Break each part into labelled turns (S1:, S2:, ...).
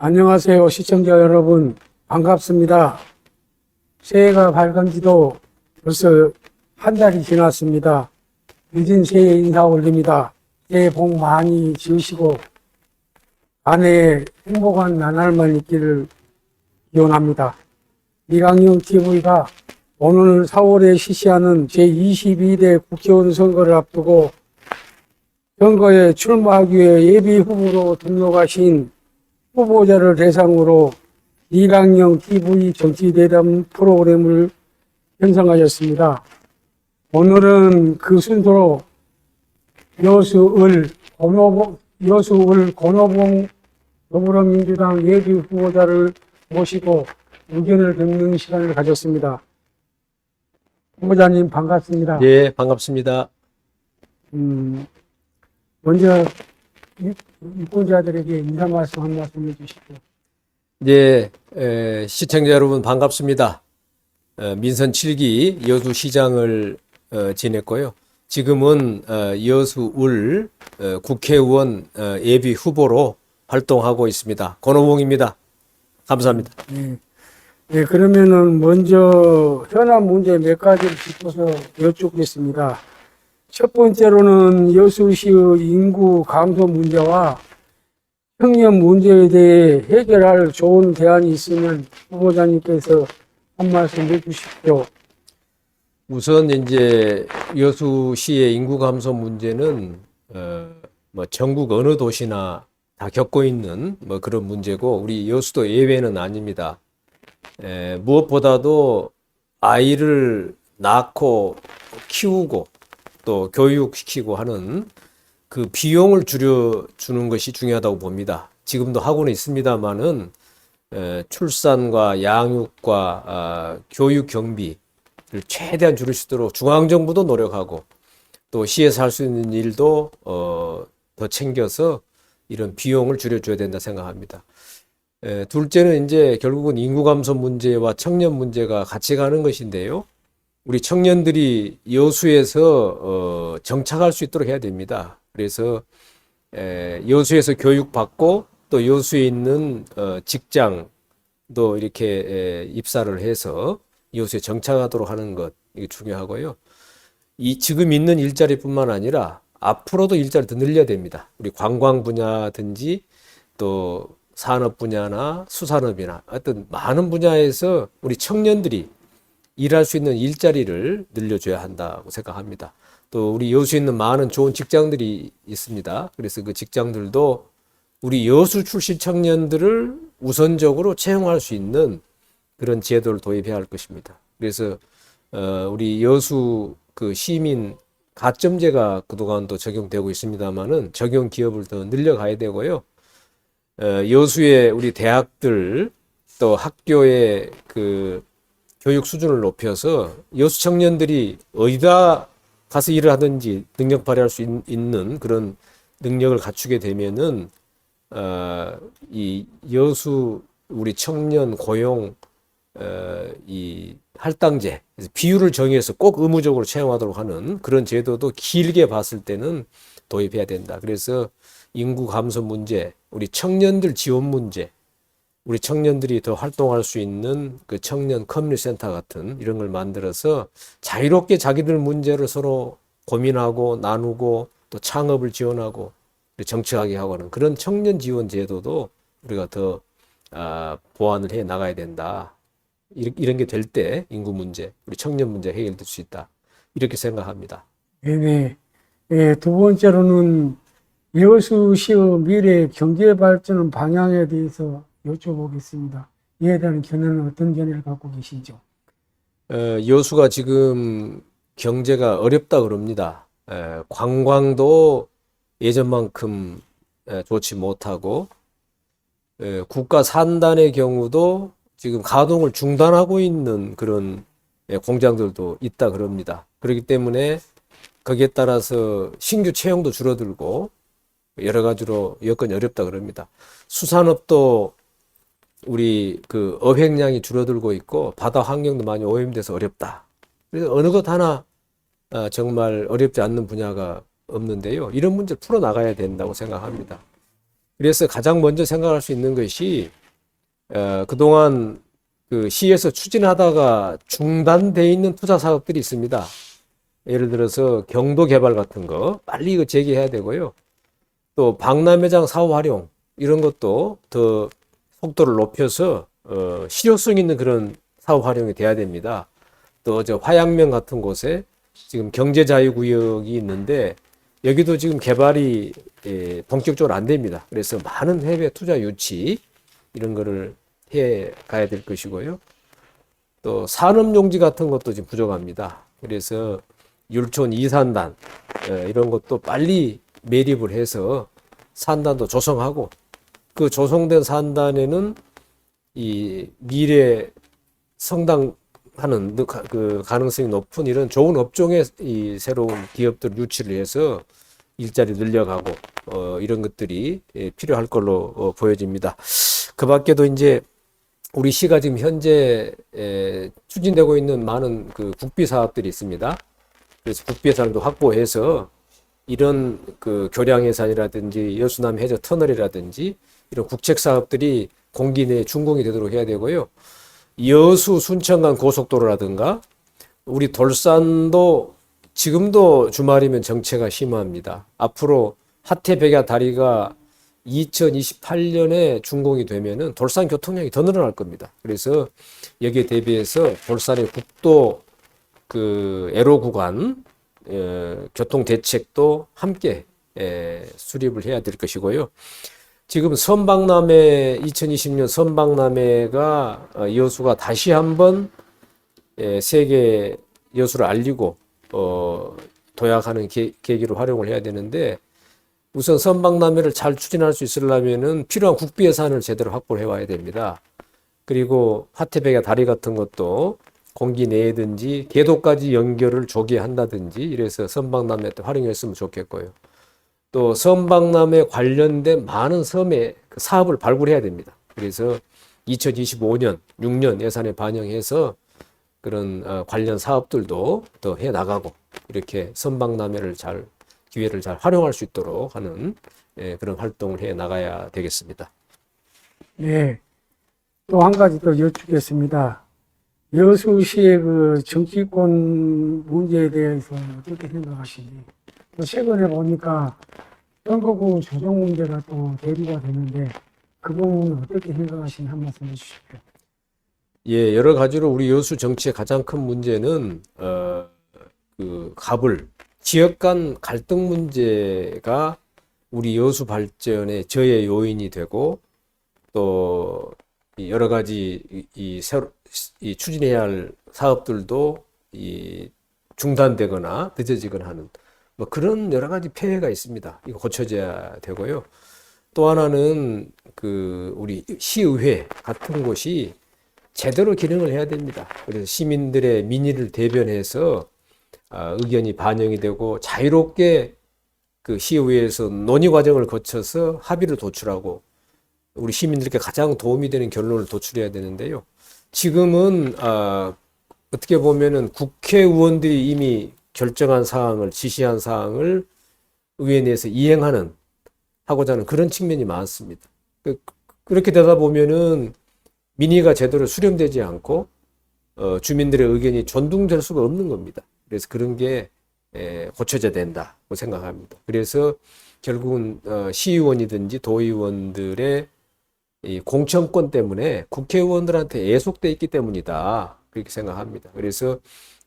S1: 안녕하세요. 시청자 여러분. 반갑습니다. 새해가 밝은 지도 벌써 한 달이 지났습니다. 늦은 새해 인사 올립니다. 새해 복 많이 지으시고 안에 행복한 나날만 있기를 기원합니다. 이강용 TV가 오늘 4월에 실시하는 제22대 국회의원 선거를 앞두고 선거에 출마하기 위해 예비 후보로 등록하신 후보자를 대상으로 이강용 TV 정치대담 프로그램을 편성하였습니다. 오늘은 그 순서로 여수을 권오봉 더불어민주당 예비 후보자를 모시고 의견을 듣는 시간을 가졌습니다. 후보자님 반갑습니다.
S2: 예, 반갑습니다.
S1: 먼저 유권자들에게 인사 말씀 한 말씀 해주시죠.
S2: 예, 시청자 여러분 반갑습니다. 민선 7기 여수시장을 지냈고요. 지금은 여수을 국회의원 예비 후보로 활동하고 있습니다. 권오봉입니다. 감사합니다.
S1: 네, 그러면은 먼저 현안 문제 몇 가지를 짚어서 여쭙겠습니다. 첫 번째로는 여수시의 인구 감소 문제와 청년 문제에 대해 해결할 좋은 대안이 있으면 후보자님께서 한 말씀 해주십시오.
S2: 우선 이제 여수시의 인구 감소 문제는 뭐 전국 어느 도시나 다 겪고 있는 뭐 그런 문제고 우리 여수도 예외는 아닙니다. 무엇보다도 아이를 낳고 키우고 또 교육시키고 하는 그 비용을 줄여주는 것이 중요하다고 봅니다. 지금도 하고는 있습니다만은 출산과 양육과 교육 경비를 최대한 줄일 수 있도록 중앙정부도 노력하고 또 시에서 할 수 있는 일도 더 챙겨서 이런 비용을 줄여줘야 된다 생각합니다. 둘째는 이제 결국은 인구 감소 문제와 청년 문제가 같이 가는 것인데요. 우리 청년들이 여수에서 정착할 수 있도록 해야 됩니다. 그래서 여수에서 교육받고 또 여수에 있는 직장도 이렇게 입사를 해서 여수에 정착하도록 하는 것 이게 중요하고요. 이 지금 있는 일자리뿐만 아니라 앞으로도 일자리 더 늘려야 됩니다. 우리 관광 분야든지 또 산업 분야나 수산업이나 어떤 많은 분야에서 우리 청년들이 일할 수 있는 일자리를 늘려줘야 한다고 생각합니다. 또 우리 여수에 있는 많은 좋은 직장들이 있습니다. 그래서 그 직장들도 우리 여수 출신 청년들을 우선적으로 채용할 수 있는 그런 제도를 도입해야 할 것입니다. 그래서 우리 여수 그 시민 가점제가 그동안도 적용되고 있습니다만은 적용 기업을 더 늘려가야 되고요. 여수의 우리 대학들 또 학교의 그 교육 수준을 높여서 여수 청년들이 어디다 가서 일을 하든지 능력 발휘할 수 있는 그런 능력을 갖추게 되면은 이 여수 우리 청년 고용 이 할당제 비율을 정해서 꼭 의무적으로 채용하도록 하는 그런 제도도 길게 봤을 때는 도입해야 된다. 그래서 인구 감소 문제, 우리 청년들 지원 문제, 우리 청년들이 더 활동할 수 있는 그 청년 커뮤니티 센터 같은 이런 걸 만들어서 자유롭게 자기들 문제를 서로 고민하고 나누고 또 창업을 지원하고 정착하게 하고 하는 그런 청년 지원 제도도 우리가 더 보완을 해 나가야 된다. 이런 게 될 때 인구 문제, 우리 청년 문제 해결될 수 있다. 이렇게 생각합니다.
S1: 네. 두 번째로는 여수시의 미래 경제 발전 방향에 대해서 여쭤보겠습니다. 이에 대한 견해는 어떤 견해를 갖고 계시죠?
S2: 여수가 지금 경제가 어렵다 그럽니다. 관광도 예전만큼 좋지 못하고 국가 산단의 경우도 지금 가동을 중단하고 있는 그런 공장들도 있다 그럽니다. 그렇기 때문에 거기에 따라서 신규 채용도 줄어들고 여러 가지로 여건이 어렵다 그럽니다. 수산업도 우리 그 어획량이 줄어들고 있고 바다 환경도 많이 오염돼서 어렵다. 그래서 어느 것 하나 정말 어렵지 않는 분야가 없는데요. 이런 문제를 풀어나가야 된다고 생각합니다. 그래서 가장 먼저 생각할 수 있는 것이 그동안 그 시에서 추진하다가 중단돼 있는 투자 사업들이 있습니다. 예를 들어서 경도 개발 같은 거 빨리 이거 재개해야 되고요. 또 박람회장 사후 활용 이런 것도 더 속도를 높여서 실효성 있는 그런 사후 활용이 돼야 됩니다. 또 저 화양면 같은 곳에 지금 경제자유구역이 있는데 여기도 지금 개발이 본격적으로 안 됩니다. 그래서 많은 해외 투자 유치 이런 거를 해 가야 될 것이고요. 또 산업용지 같은 것도 지금 부족합니다. 그래서 율촌 2산단 이런 것도 빨리 매립을 해서 산단도 조성하고 그 조성된 산단에는 이 미래 성장하는 그 가능성이 높은 이런 좋은 업종의 이 새로운 기업들 유치를 해서 일자리 늘려가고 이런 것들이 필요할 걸로 보여집니다. 그 밖에도 이제 우리 시가 지금 현재 추진되고 있는 많은 그 국비 사업들이 있습니다. 그래서 국비 예산도 확보해서 이런 그 교량 예산이라든지 여수남 해저 터널이라든지 이런 국책 사업들이 공기 내에 준공이 되도록 해야 되고요. 여수 순천간 고속도로라든가 우리 돌산도 지금도 주말이면 정체가 심합니다. 앞으로 하태백야 다리가 2028년에 준공이 되면은 돌산 교통량이 더 늘어날 겁니다. 그래서 여기에 대비해서 돌산의 국도 그 애로 구간 교통 대책도 함께 수립을 해야 될 것이고요. 지금 선박람회 2020년 선박람회가 여수가 다시 한번 세계 여수를 알리고 도약하는 계기로 활용을 해야 되는데 우선 선박람회를 잘 추진할 수 있으려면은 필요한 국비 예산을 제대로 확보를 해와야 됩니다. 그리고 하태백야 다리 같은 것도 공기 내든지 계도까지 연결을 조기한다든지 이래서 선박람회 때 활용했으면 좋겠고요. 또 선박람회 관련된 많은 섬의 그 사업을 발굴해야 됩니다. 그래서 2025년, 6년 예산에 반영해서 그런 관련 사업들도 더 해 나가고 이렇게 선박람회를 기회를 잘 활용할 수 있도록 하는 그런 활동을 해 나가야 되겠습니다.
S1: 네. 또 한 가지 더 여쭙겠습니다. 여수시의 그 정치권 문제에 대해서 어떻게 생각하시는지. 또 최근에 보니까 선거구 조정 문제가 또 대두가 되는데 그 부분은 어떻게 생각하시는지 한 말씀 해주십시오.
S2: 예, 여러 가지로 우리 여수 정치의 가장 큰 문제는 지역 간 갈등 문제가 우리 여수 발전의 저해 요인이 되고 또 여러 가지 이 추진해야 할 사업들도 중단되거나 늦어지거나 하는 뭐 그런 여러 가지 폐해가 있습니다. 이거 고쳐져야 되고요. 또 하나는 우리 시의회 같은 곳이 제대로 기능을 해야 됩니다. 그래서 시민들의 민의를 대변해서 의견이 반영이 되고 자유롭게 그 시의회에서 논의 과정을 거쳐서 합의를 도출하고 우리 시민들께 가장 도움이 되는 결론을 도출해야 되는데요. 지금은 어떻게 보면은 국회의원들이 이미 결정한 사항을 지시한 사항을 의회 내에서 하고자 하는 그런 측면이 많습니다. 그렇게 되다 보면은 민의가 제대로 수렴되지 않고 주민들의 의견이 존중될 수가 없는 겁니다. 그래서 그런 게 고쳐져야 된다고 생각합니다. 그래서 결국은 시의원이든지 도의원들의 이 공천권 때문에 국회의원들한테 애속돼 있기 때문이다. 그렇게 생각합니다. 그래서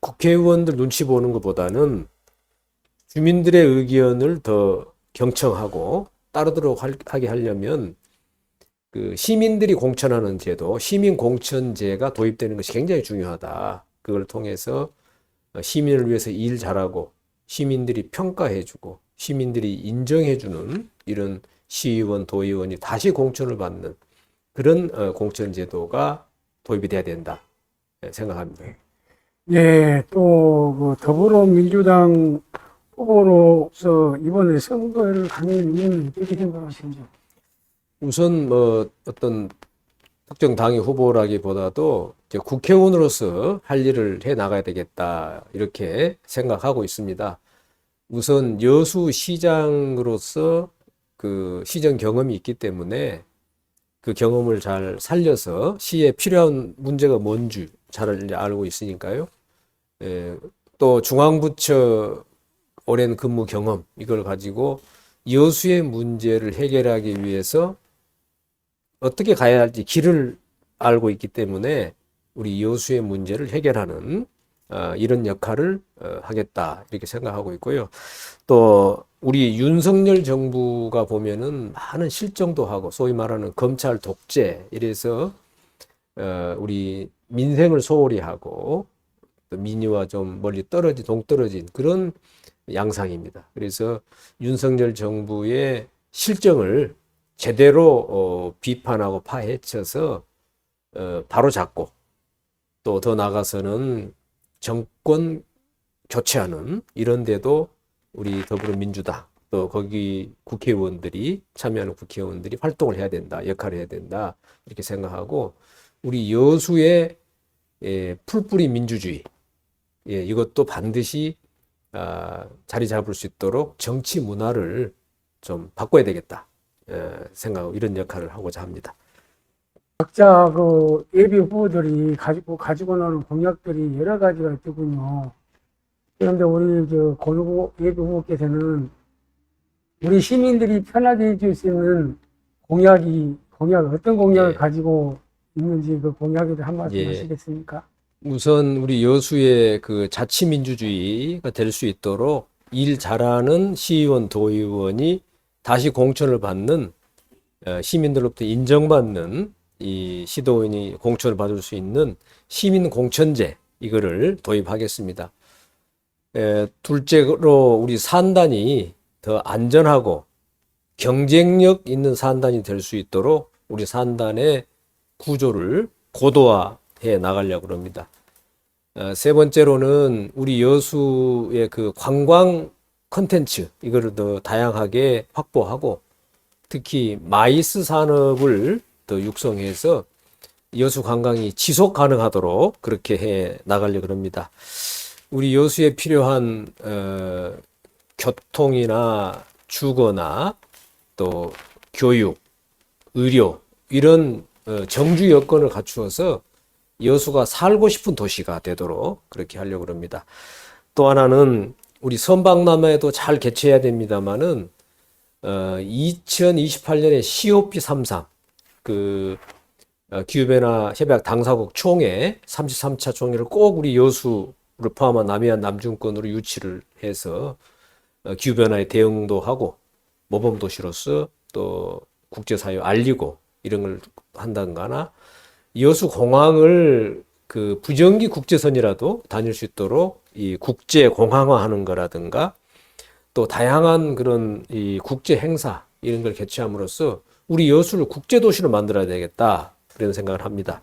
S2: 국회의원들 눈치 보는 것보다는 주민들의 의견을 더 경청하고 따르도록 하게 하려면 그 시민들이 공천하는 제도, 시민 공천제가 도입되는 것이 굉장히 중요하다. 그걸 통해서 시민을 위해서 일 잘하고 시민들이 평가해주고 시민들이 인정해주는 이런 시의원, 도의원이 다시 공천을 받는 그런 공천제도가 도입이 돼야 된다 생각합니다.
S1: 네, 또 그 더불어민주당 후보로서 이번에 선거를 가는 이유는 어떻게 생각하시는지?
S2: 우선 어떤 특정 당의 후보라기보다도 이제 국회의원으로서 할 일을 해 나가야 되겠다 이렇게 생각하고 있습니다. 우선 여수시장으로서 그 시정 경험이 있기 때문에 그 경험을 잘 살려서 시에 필요한 문제가 뭔지 잘 알고 있으니까요. 예, 또 중앙부처 오랜 근무 경험 이걸 가지고 여수의 문제를 해결하기 위해서 어떻게 가야 할지 길을 알고 있기 때문에 우리 여수의 문제를 해결하는 이런 역할을 하겠다 이렇게 생각하고 있고요. 또 우리 윤석열 정부가 보면은 많은 실정도 하고 소위 말하는 검찰 독재 이래서 우리 민생을 소홀히 하고 또 민의와 좀 멀리 동떨어진 그런 양상입니다. 그래서 윤석열 정부의 실정을 제대로 비판하고 파헤쳐서 바로잡고 또 더 나아가서는 정권 교체하는 이런 데도 우리 더불어민주당 또 거기 국회의원들이 참여하는 국회의원들이 활동을 해야 된다, 역할을 해야 된다 이렇게 생각하고 우리 여수의 풀뿌리 민주주의 이것도 반드시 자리 잡을 수 있도록 정치 문화를 좀 바꿔야 되겠다 생각하고 이런 역할을 하고자 합니다.
S1: 각자 그 예비 후보들이 가지고 나오는 공약들이 여러 가지가 있더군요. 그런데 우리 권 후보, 예비 후보께서는 우리 시민들이 편하게 해줄 수 있는 어떤 공약을
S2: 예.
S1: 가지고 있는지 그 공약에 대해 한 말씀
S2: 예.
S1: 하시겠습니까?
S2: 우선 우리 여수의 그 자치민주주의가 될 수 있도록 일 잘하는 시의원, 도의원이 다시 공천을 받는 시민들로부터 인정받는 이 시도인이 공천을 받을 수 있는 시민공천제 이거를 도입하겠습니다. 둘째로 우리 산단이 더 안전하고 경쟁력 있는 산단이 될 수 있도록 우리 산단의 구조를 고도화해 나가려고 합니다. 세 번째로는 우리 여수의 그 관광 컨텐츠 이거를 더 다양하게 확보하고 특히 마이스 산업을 더 육성해서 여수 관광이 지속 가능하도록 그렇게 해 나가려고 합니다. 우리 여수에 필요한 교통이나 주거나 또 교육, 의료 이런 정주 여건을 갖추어서 여수가 살고 싶은 도시가 되도록 그렇게 하려고 합니다. 또 하나는 우리 선박람회도 잘 개최해야 됩니다만은 2028년에 COP 33 그 기후변화 협약 당사국 총회 33차 총회를 꼭 우리 여수를 포함한 남해안 남중권으로 유치를 해서 기후변화에 대응도 하고 모범도시로서 또 국제사회에 알리고 이런 걸 한다거나 여수 공항을 그 부정기 국제선이라도 다닐 수 있도록 이 국제 공항화하는 거라든가 또 다양한 그런 이 국제 행사 이런 걸 개최함으로써 우리 여수를 국제도시로 만들어야 되겠다 그런 생각을 합니다.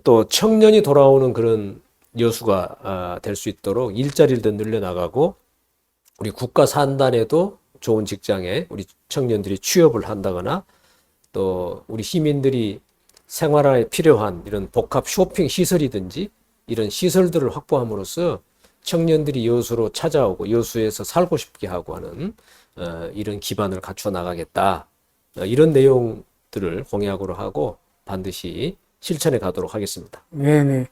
S2: 또 청년이 돌아오는 그런 여수가 될 수 있도록 일자리를 더 늘려나가고 우리 국가 산단에도 좋은 직장에 우리 청년들이 취업을 한다거나 또 우리 시민들이 생활에 필요한 이런 복합 쇼핑 시설이든지 이런 시설들을 확보함으로써 청년들이 여수로 찾아오고 여수에서 살고 싶게 하고 하는 이런 기반을 갖춰 나가겠다. 이런 내용들을 공약으로 하고 반드시 실천해 가도록 하겠습니다.
S1: 네네.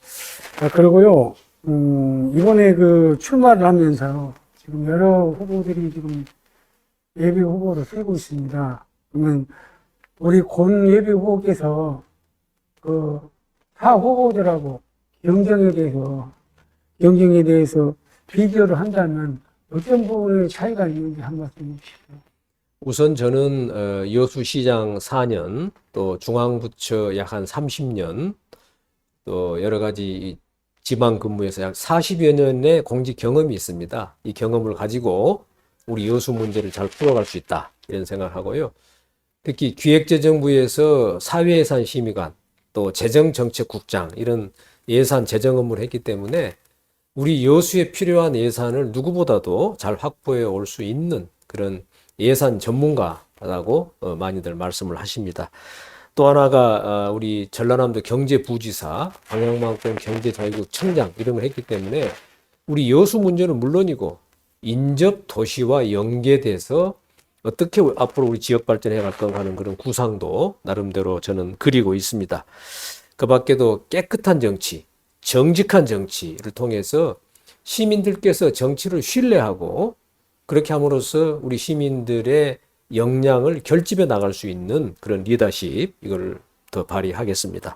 S1: 그리고요, 이번에 그 출마를 하면서 지금 여러 후보들이 지금 예비 후보로 쓰고 있습니다. 그러면 우리 권 예비 후보께서 그 타 후보들하고 경쟁에 대해서 비교를 한다면 어떤 부분에 차이가 있는지 한 말씀 해주십시오.
S2: 우선 저는 여수시장 4년, 또 중앙부처 약 한 30년, 또 여러 가지 지방 근무에서 약 40여 년의 공직 경험이 있습니다. 이 경험을 가지고 우리 여수 문제를 잘 풀어갈 수 있다 이런 생각을 하고요. 특히 기획재정부에서 사회예산심의관, 또 재정정책국장 이런 예산 재정 업무를 했기 때문에 우리 여수에 필요한 예산을 누구보다도 잘 확보해 올 수 있는 그런 예산 전문가라고 많이들 말씀을 하십니다. 또 하나가 우리 전라남도 경제부지사, 방향만큼 경제자유국청장 이런 걸 했기 때문에 우리 여수 문제는 물론이고 인접 도시와 연계돼서 어떻게 앞으로 우리 지역 발전해 갈 건가 하는 그런 구상도 나름대로 저는 그리고 있습니다. 그 밖에도 깨끗한 정치, 정직한 정치를 통해서 시민들께서 정치를 신뢰하고 그렇게 함으로써 우리 시민들의 역량을 결집해 나갈 수 있는 그런 리더십, 이걸 더 발휘하겠습니다.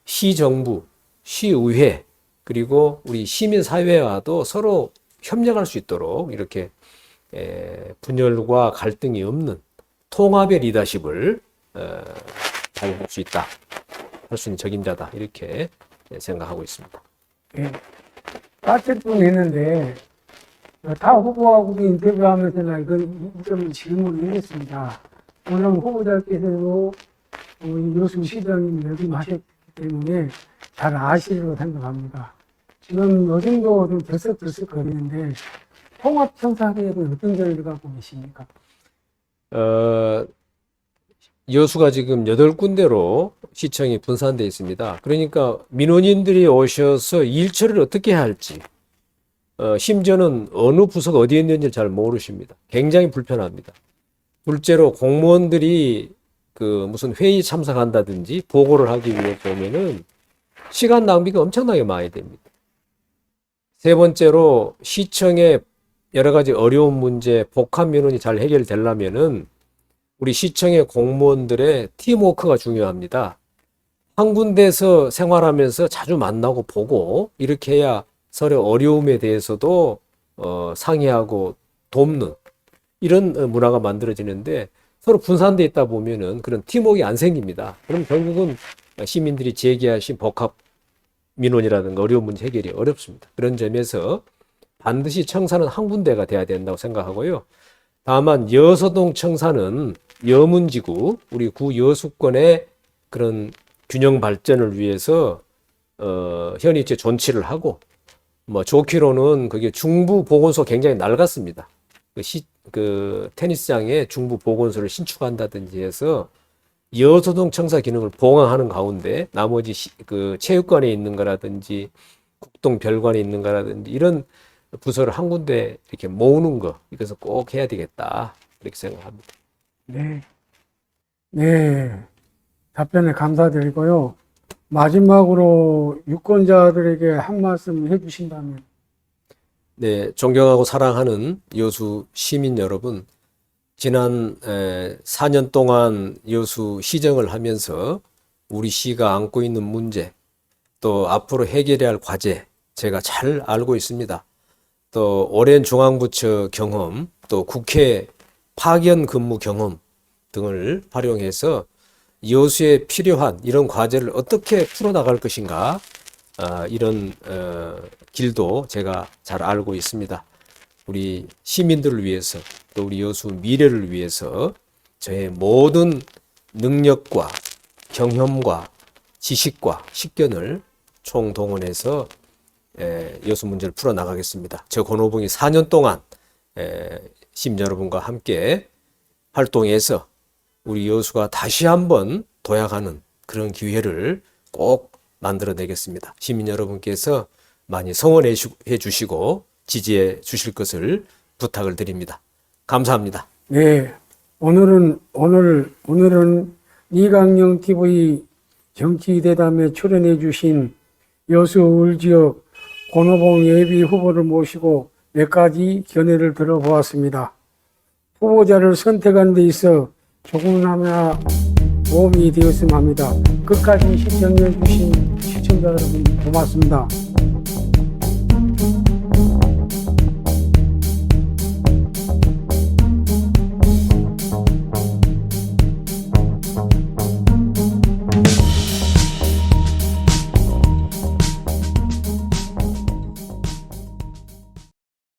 S2: 시정부, 시의회, 그리고 우리 시민사회와도 서로 협력할 수 있도록 이렇게 분열과 갈등이 없는 통합의 리더십을 발휘할 수 있다. 할 수 있는 적임자다. 이렇게 생각하고 있습니다.
S1: 예. 까칠뿐 했는데, 다 후보하고도 인터뷰하면서 나 이건 좀 질문을 했습니다. 오늘 후보자께서도 여수 시장님 역임하셨기 때문에 잘 아시리라고 생각합니다. 지금 요즘도 좀 들썩들썩 거리는데, 통합청사회는 어떤 결을 갖고 계십니까?
S2: 여수가 지금 8군데로 시청이 분산되어 있습니다. 그러니까 민원인들이 오셔서 일 처리를 어떻게 해야 할지, 심지어는 어느 부서가 어디에 있는지 잘 모르십니다. 굉장히 불편합니다. 둘째로 공무원들이 그 무슨 회의 참석한다든지 보고를 하기 위해서 오면은 시간 낭비가 엄청나게 많이 됩니다. 세 번째로 시청의 여러 가지 어려운 문제, 복합 민원이 잘 해결되려면은 우리 시청의 공무원들의 팀워크가 중요합니다. 한 군데서 생활하면서 자주 만나고 보고 이렇게 해야 서로 어려움에 대해서도 상의하고 돕는 이런 문화가 만들어지는데, 서로 분산되어 있다 보면은 그런 팀워크가 안 생깁니다. 그럼 결국은 시민들이 제기하신 복합 민원이라든가 어려운 문제 해결이 어렵습니다. 그런 점에서 반드시 청사는 한 군데가 돼야 된다고 생각하고요. 다만 여서동 청사는 여문지구, 우리 구 여수권의 그런 균형 발전을 위해서 현위치 존치를 하고, 뭐 좋기로는 그게 중부 보건소 굉장히 낡았습니다. 그 테니스장에 중부 보건소를 신축한다든지 해서 여서동 청사 기능을 보강하는 가운데 나머지 그 체육관에 있는 거라든지 국동 별관에 있는 거라든지 이런 부서를 한 군데 이렇게 모으는 거, 이것을 꼭 해야 되겠다, 이렇게 생각합니다.
S1: 네. 네. 답변에 감사드리고요. 마지막으로 유권자들에게 한 말씀 해주신다면.
S2: 네, 존경하고 사랑하는 여수 시민 여러분, 지난 4년 동안 여수 시정을 하면서 우리 시가 안고 있는 문제, 또 앞으로 해결해야 할 과제 제가 잘 알고 있습니다. 또 오랜 중앙부처 경험, 또 국회 파견 근무 경험 등을 활용해서 여수에 필요한 이런 과제를 어떻게 풀어나갈 것인가, 이런 길도 제가 잘 알고 있습니다. 우리 시민들을 위해서, 또 우리 여수 미래를 위해서 저의 모든 능력과 경험과 지식과 식견을 총동원해서 여수 문제를 풀어나가겠습니다. 저 권오봉이 4년 동안 시민 여러분과 함께 활동해서 우리 여수가 다시 한번 도약하는 그런 기회를 꼭 만들어내겠습니다. 시민 여러분께서 많이 성원해 주시고 지지해 주실 것을 부탁을 드립니다. 감사합니다.
S1: 네. 오늘은 이강영 TV 정치대담에 출연해 주신 여수 울지역 권오봉 예비 후보를 모시고 몇 가지 견해를 들어보았습니다. 후보자를 선택하는 데 있어 조금이나마 도움이 되었으면 합니다. 끝까지 시청해 주신 시청자 여러분 고맙습니다.